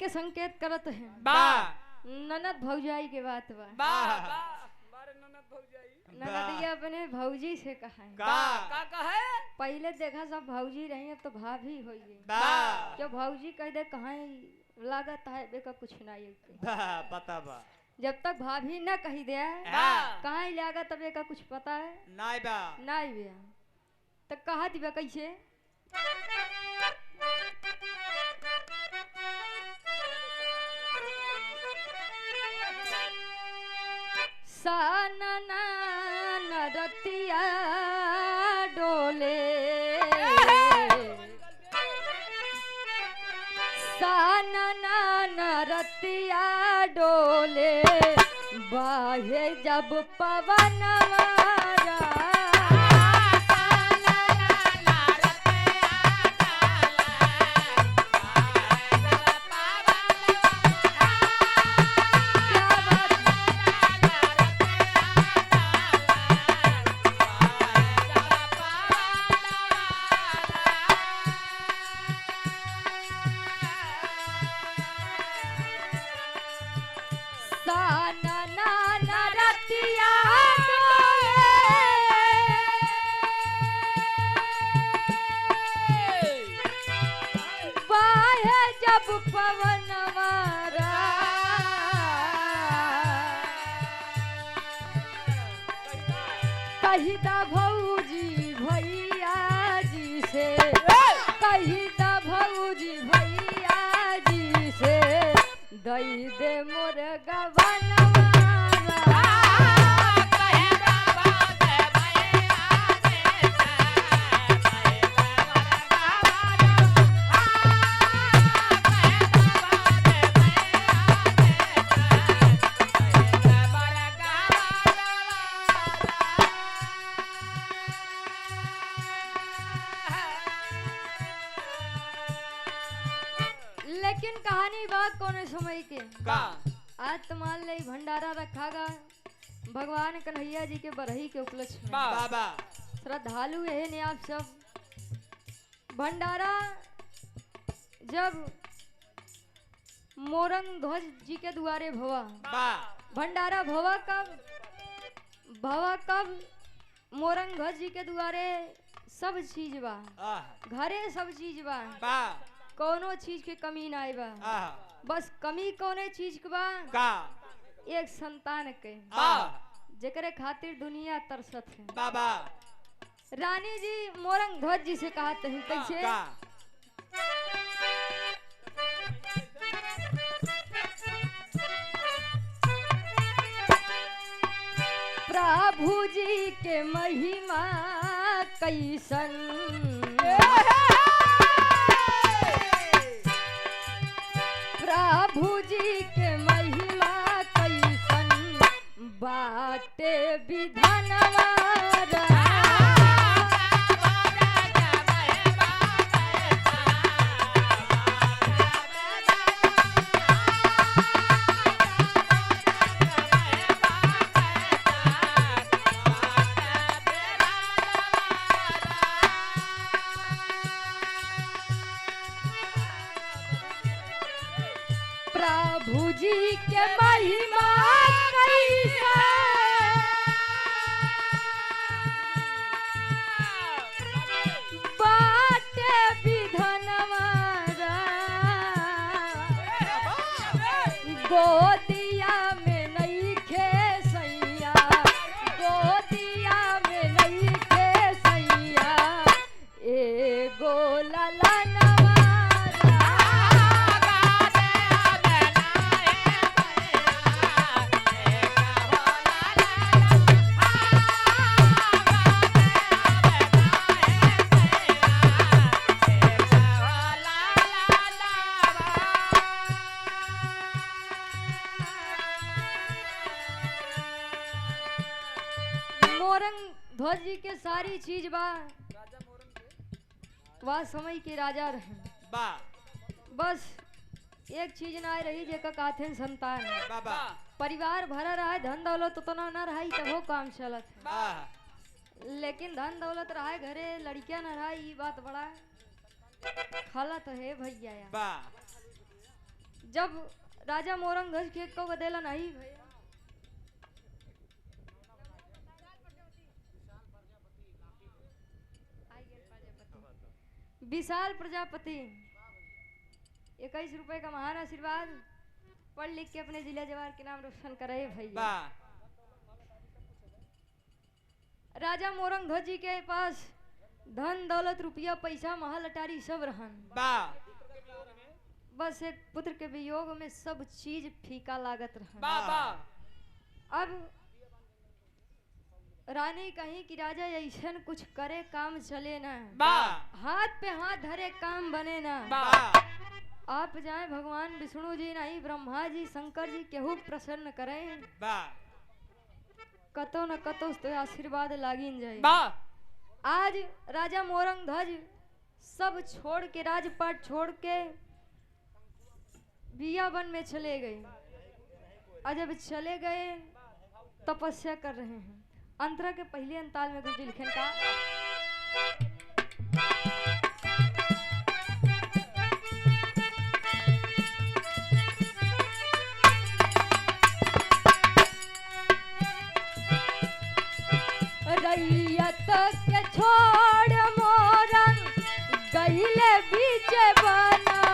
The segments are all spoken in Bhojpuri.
के संकेत करत है ननद भौजाई के बात बा ननदिया अपने भौजी से कहा है पहले देखा सब भौजी रही अब तो भाभी हो गई जो भौजी कह दे कहाँ लागत है बेका कुछ नहीं पता बा जब तक भाभी न कही दे कहाँ लागत तब का कुछ पता है नहीं बा तो कहा दिबा कैसे सानना नरतिया डोले सानना नरतिया डोले बाहे जब पवन कहिदा भौजी भैया जी से कहिदा भौजी भैया जी से दई दे मोर गवनवा लेकिन कहानी बात कौन समय के आज तो मान ले भंडारा रखागा भगवान कन्हैया जी के बरही के उपलक्ष्य में श्रद्धालु है ने आप सब भंडारा जब मोरंग ध्वज जी के द्वारे भवा भंडारा भवा कब मोरंग ध्वज जी के द्वारे सब चीज बा घरे सब चीज बा कोनो चीज के कमी ना बा बस कमी कोने चीज के बा एक संतान के जेकरे खातिर दुनिया तरसत है रानी जी मोरंग ध्वज जी से कहते हैं कैसे प्रभु जी के महिमा कैसन प्रभु जी के महिमा कैसन बाटे विधानवा प्रभु जी के महिमा कैसा बाटे विधनवा गोदिया में नहीं खेसैया गोदिया में नहीं खेसैया एगो ललनवा मोरंग ध्वज जी के सारी चीज बा वह समय के राजा रहे बस एक चीज ना रही जेका काथे संतान परिवार भरा रहा धन दौलत उतना ना रहा तबो काम चलत है लेकिन धन दौलत रहा घरे लड़कियां ना रहा ये बात बड़ा खलत है भैया जब राजा मोरंगज के को बदेला नहीं भैया विशाल प्रजापति 21 रुपए का महान आशीर्वाद पढ़ लिख के अपने जिला जवार के नाम रोशन करे भैया। राजा मोरंगध्वज जी के पास धन दौलत रुपया पैसा महल अटारी सब रहन बस एक पुत्र के वियोग में सब चीज फीका लागत रहन। अब रानी कहीं कि राजा ऐसन कुछ करे काम चले ना हाथ पे हाथ धरे काम बने ना आप जाए भगवान विष्णु जी नहीं ब्रह्मा जी शंकर जी केहू प्रसन्न करें कतो न कतो तो आशीर्वाद लागिन जाए। आज राजा मोरंगध्वज सब छोड़ के राजपाट छोड़ के बियावन में चले गए। जब चले गए तपस्या कर रहे हैं अंतरा के पहले अंताल में गुरु जी लिखन का रैयत के छोड़ मोरन गईले बीच बनवा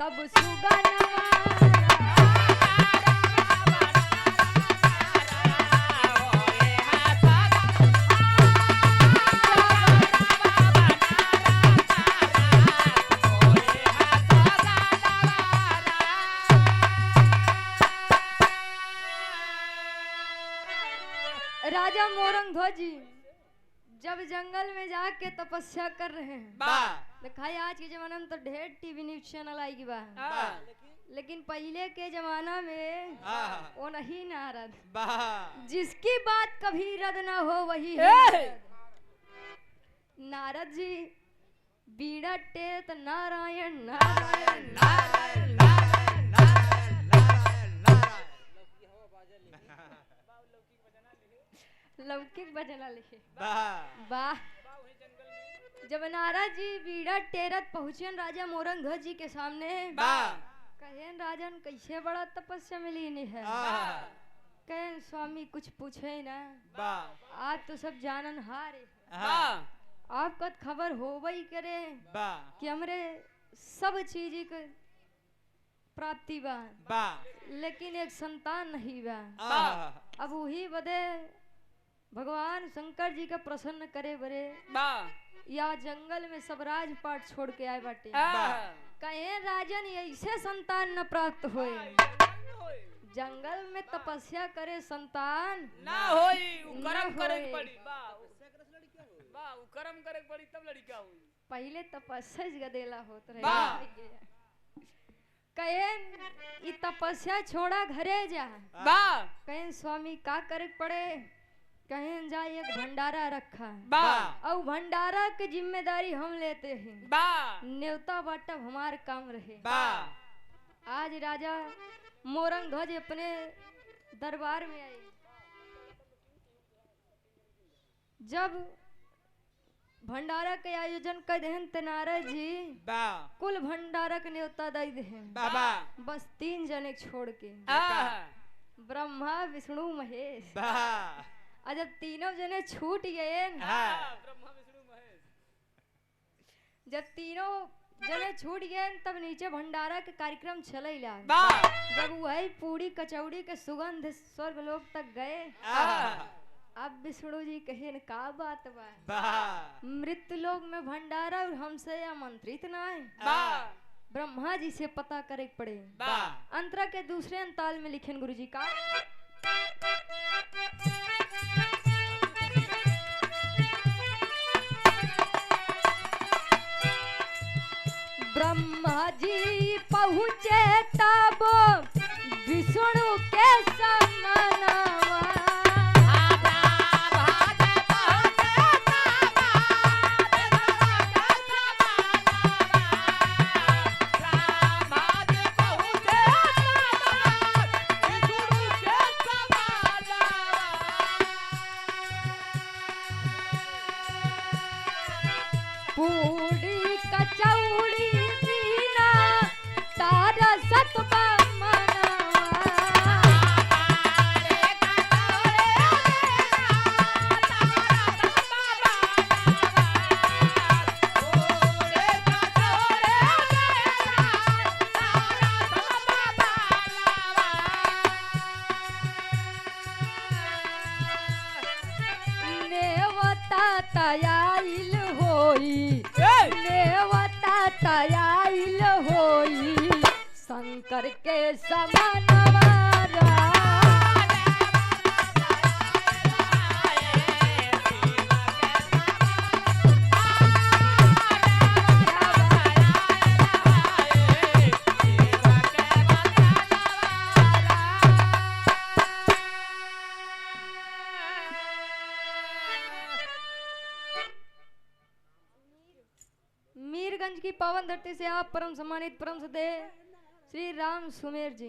तब राजा मोरंगध्वज जी जब जंगल में जाके तपस्या कर रहे हैं दिखाई आज के जमाना में तो ढेर टीवी न्यूज चैनल आई की लेकिन पहले के जमाना में वो नहीं नारद जिसकी बात कभी रद्द ना हो वही है नारद जी बीड़ा टेत नारायण नारायण नारायण नारायण लौकिक भजना लिखे वाह। जब नारद जी बीड़ा टेरत पहुंचे राजा मोरंगध्वज जी के सामने कहें राजन कैसे बड़ा तपस्या मिली नहीं है कहें स्वामी कुछ पूछे ना आप तो सब जानन हारे आपका खबर हो वही करे कि हमरे सब चीज की प्राप्ति बा लेकिन एक संतान नहीं बा अब वही बदे भगवान शंकर जी का प्रसन्न करे बरे या जंगल में सब राजपाट छोड़ के आए बाटे कहे राजन ऐसे संतान न प्राप्त होए जंगल में तपस्या करे संतान ना होई कर्म करे पड़ी कर्म करे पड़ी तब लड़का होई पहले तपस्या गदेला होत रहे कहे तपस्या छोड़ा घरे जा कहे स्वामी का करे पड़े कहीं जा एक भंडारा रखा और भंडारा की जिम्मेदारी हम लेते हैं न्योता बाटा हमारे काम रहे आज राजा मोरंगध्वज अपने दरबार में आए जब भंडारा के आयोजन कर देहन ते नारद जी कुल भंडारा के न्योता दे देहन बस 3 जने छोड़ के ब्रह्मा विष्णु महेश जब तीनों जने छूट गए जब तीनों जने छूट गए तब नीचे भंडारा के कार्यक्रम चलेला। बा जब वही पूरी कचौड़ी के सुगंध स्वर्ग लोक तक गए। अब विष्णु जी कहे न का बात बा, मृत्यु लोक में भंडारा और हमसे आमंत्रित ना है। ब्रह्मा जी से पता करे पड़े। अंतरा के दूसरे अंताल में लिखे गुरु जी का, ब्रह्मा जी पहुँचे तब विष्णु के समनवा। पूरी कचौड़ी बिना तारा सतबा तयाइल होई, नेवता तयाइल होई, शंकर के समनवारा। मीरगंज की पावन धरती से आप परम सम्मानित परम सदे श्री राम सुमेर जी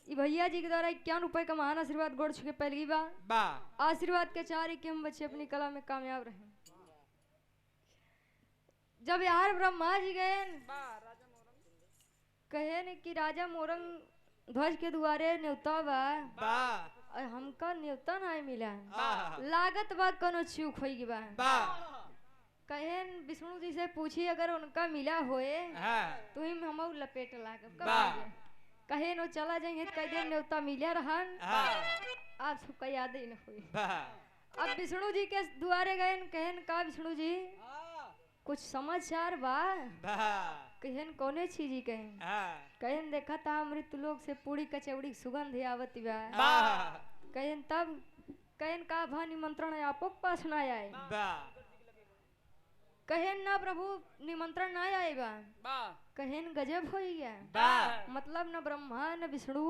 भैया जी के द्वारा 51 रुपए का महान आशीर्वाद गोड़ छुके पहली बार आशीर्वाद के चार कि हम बच्चे अपनी कला में कामयाब रहे। जब यार ब्रह्मा जी गए कहे न कि राजा मोरंग ध्वज के द्वारे न्योता बा, हमका न्योता नहीं मिला, लागत बा कोनो चूक होई बा। कहेन विष्णु जी से पूछी अगर उनका मिला होए तो हम लपेट लाग कहे नो चला जाएंगे कई दिन न्योता मिला रहन आप सबका याद ही न हुई। अब विष्णु जी के द्वारे गए कहन का विष्णु जी कुछ समाचार बा, कहन कौने चीज ही कहन देखा था मृत्यु लोक से पूरी कचौड़ी सुगंध आवत बा। कहन तब कहन का भा निमंत्रण आपो पास ना आए, कहेन ना प्रभु निमंत्रण ना आएगा, कहेन गजब हो गया, मतलब न ब्रह्मा न विष्णु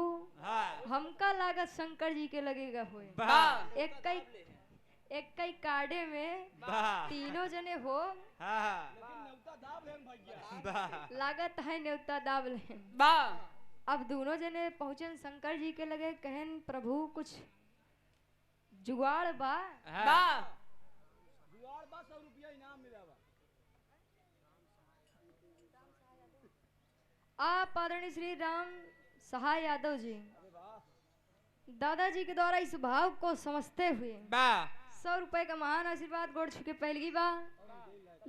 हमका लागत शंकर जी के लगेगा होए। एक कई काड़े में तीनों जने हो लागत है न्योता दाब ले। अब दोनों जने पहुंचन शंकर जी के लगे कहन प्रभु कुछ जुगाड़ बा, 100 रुपया इनाम मिला। आप आदरणीय श्री राम सहाय यादव जी दादाजी के द्वारा इस भाव को समझते हुए 100 रुपए का महान आशीर्वाद गोड़ छुके पहली बार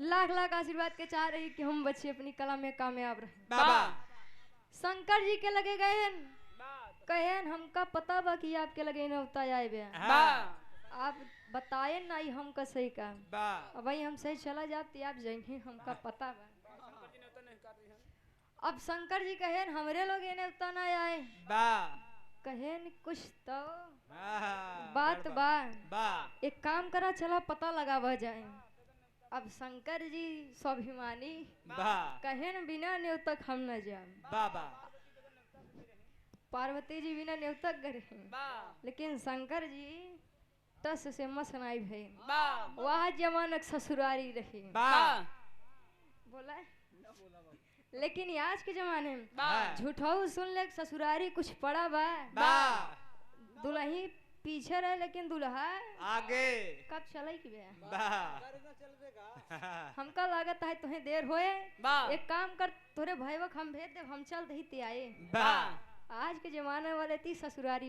लाख लाख आशीर्वाद के चाह रही कि हम बच्चे अपनी कला में कामयाब रहे। शंकर जी के लगे गए कहन हमका पता बा कि आपके लगे न्योता आए बे, आप बताए ना हमका सही का भाई हम सही चला जाते आप जाएंगे हमका पता बा। अब शंकर जी कहेन हमरे लोग न्योता ना आए, कहेन कुछ तो बात बा, एक काम करा चला पता लगा जाए। अब शंकर जी स्वाभिमानी कहेन बिना न्योतक हम न जाए, पार्वती जी बिना न्योतक गए, लेकिन शंकर जी टस से मसनाई भई वह जमानक ससुरारी रही बोला। लेकिन आज के जमाने में झूठाऊ सुन ले ससुरारी कुछ पड़ा बा, दुल्ही पीछे रहे लेकिन दुल्हा आगे कब चले की हमका लागत है तुम्हें देर होए, एक काम कर तोरे भाईवक हम भेज दे हम चल दही ते आए। आज के जमाने वाले ती ससुरारी